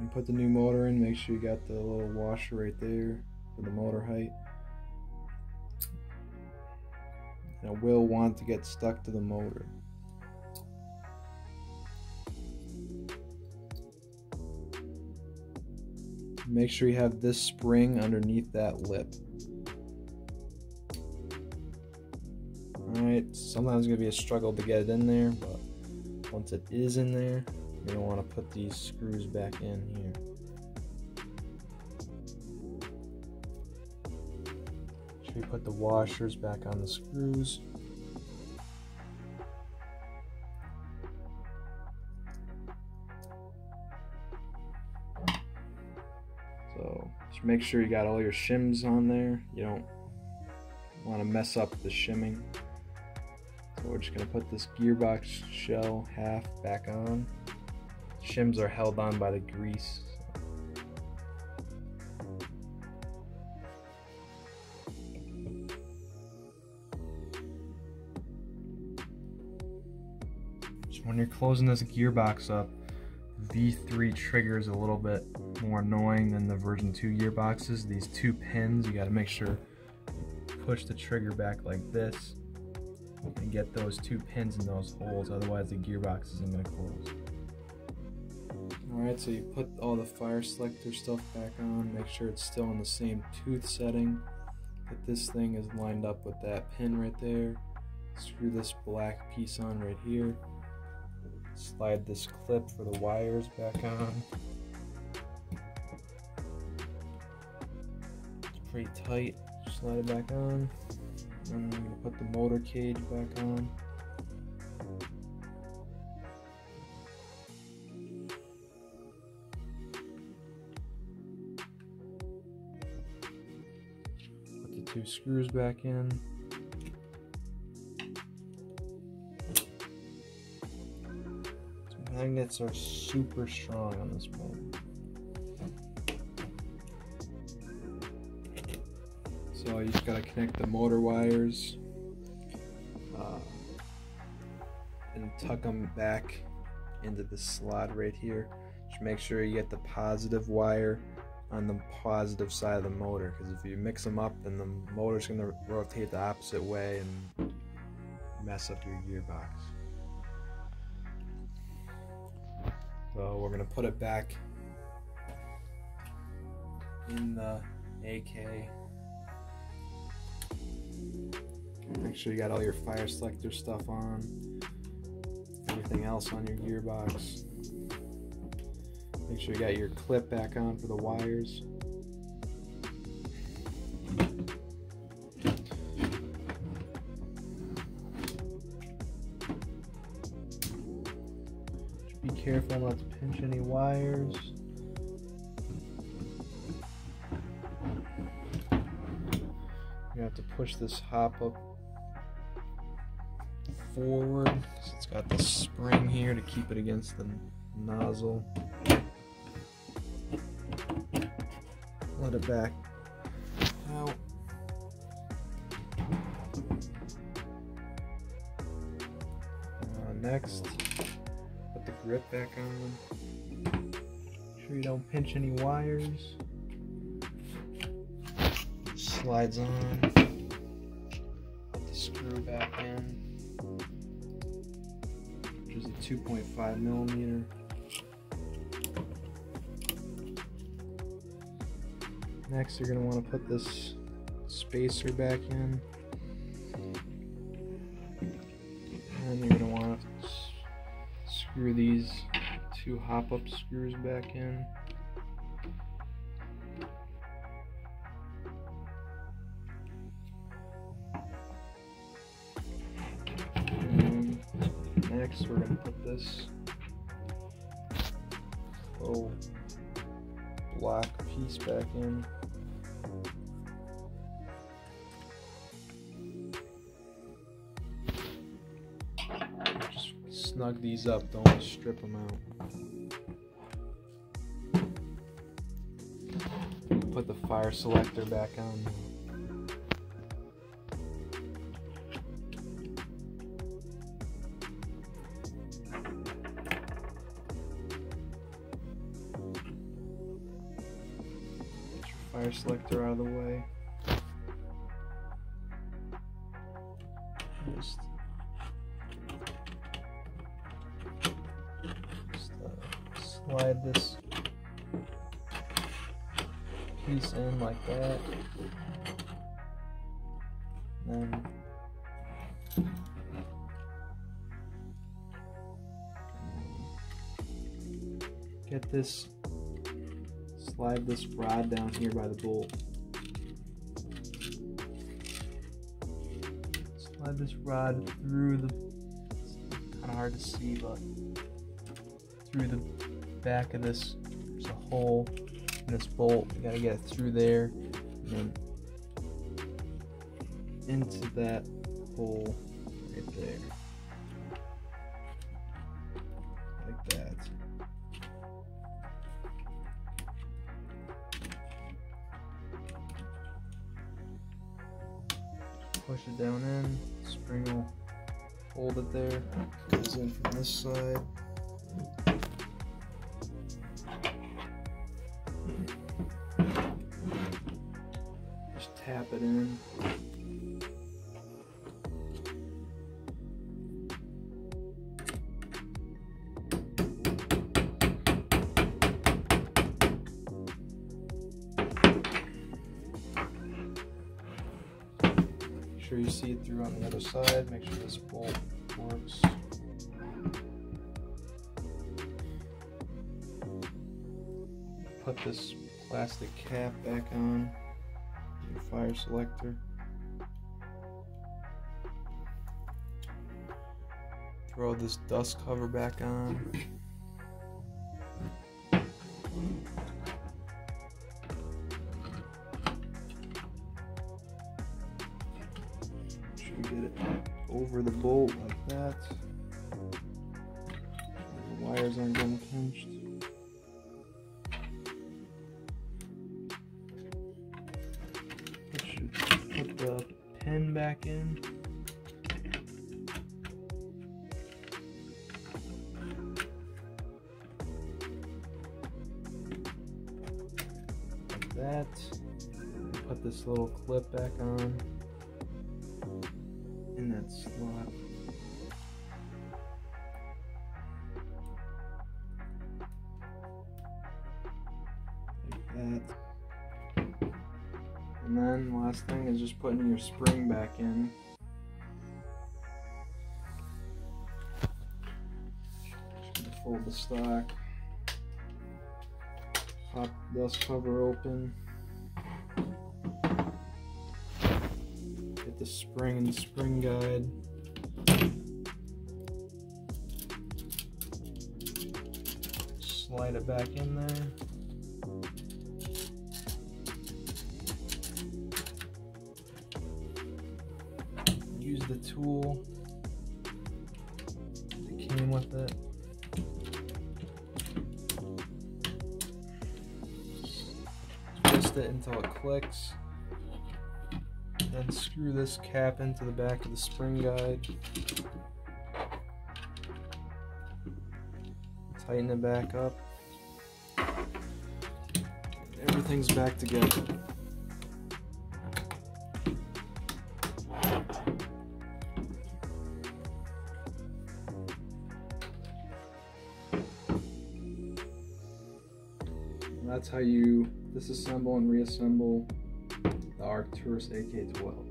and put the new motor in, make sure you got the little washer right there for the motor height. And it will want to get stuck to the motor. Make sure you have this spring underneath that lip. Alright, sometimes it's going to be a struggle to get it in there, but once it is in there, you're going to want to put these screws back in here. Make sure you put the washers back on the screws. So just make sure you got all your shims on there. You don't want to mess up the shimming. So we're just going to put this gearbox shell half back on. Shims are held on by the grease. So when you're closing this gearbox up, V3 trigger is a little bit more annoying than the version 2 gearboxes. These two pins, you got to make sure you push the trigger back like this and get those two pins in those holes, otherwise the gearbox isn't going to close. Alright, so you put all the fire selector stuff back on, make sure it's still in the same tooth setting, that this thing is lined up with that pin right there. Screw this black piece on right here, slide this clip for the wires back on. It's pretty tight, slide it back on. And I'm going to put the motor cage back on. Put the two screws back in. The magnets are super strong on this motor. So you just gotta connect the motor wires and tuck them back into the slot right here. Just make sure you get the positive wire on the positive side of the motor, because if you mix them up, then the motor's gonna rotate the opposite way and mess up your gearbox. So we're gonna put it back in the AK. Make sure you got all your fire selector stuff on, everything else on your gearbox. Make sure you got your clip back on for the wires. Just be careful not to pinch any wires. You have to push this hop up forward, so it's got this spring here to keep it against the nozzle. Let it back out. Next, put the grip back on. Make sure you don't pinch any wires. Slides on. Put the screw back in, which is a 2.5 millimeter. Next, you're going to want to put this spacer back in, and you're going to want to screw these two hop-up screws back in. And next, we're going to put this little black piece back in. Just snug these up, don't strip them out. Put the fire selector back on. fire selector out of the way. Just slide this piece in like that, and then get this, slide this rod down here by the bolt. Slide this rod through the, it's kind of hard to see, but through the back of this, there's a hole in this bolt. You gotta get it through there, and then into that hole right there, like that. Push it down in, spring will hold it there. Goes in from this side. Just tap it in. Make sure you see it through on the other side. Make sure this bolt works. Put this plastic cap back on your fire selector. Throw this dust cover back on. Get it over the bolt like that. The wires aren't getting pinched. Put the pin back in. Like that. Put this little clip back on. In that slot. Like that. And then last thing is just putting your spring back in. Just fold the stock. Pop the dust cover open. The spring and the spring guide. Slide it back in there. Use the tool that came with it. Twist it until it clicks. Then screw this cap into the back of the spring guide. Tighten it back up. Everything's back together. And that's how you disassemble and reassemble the Arcturus AK-12.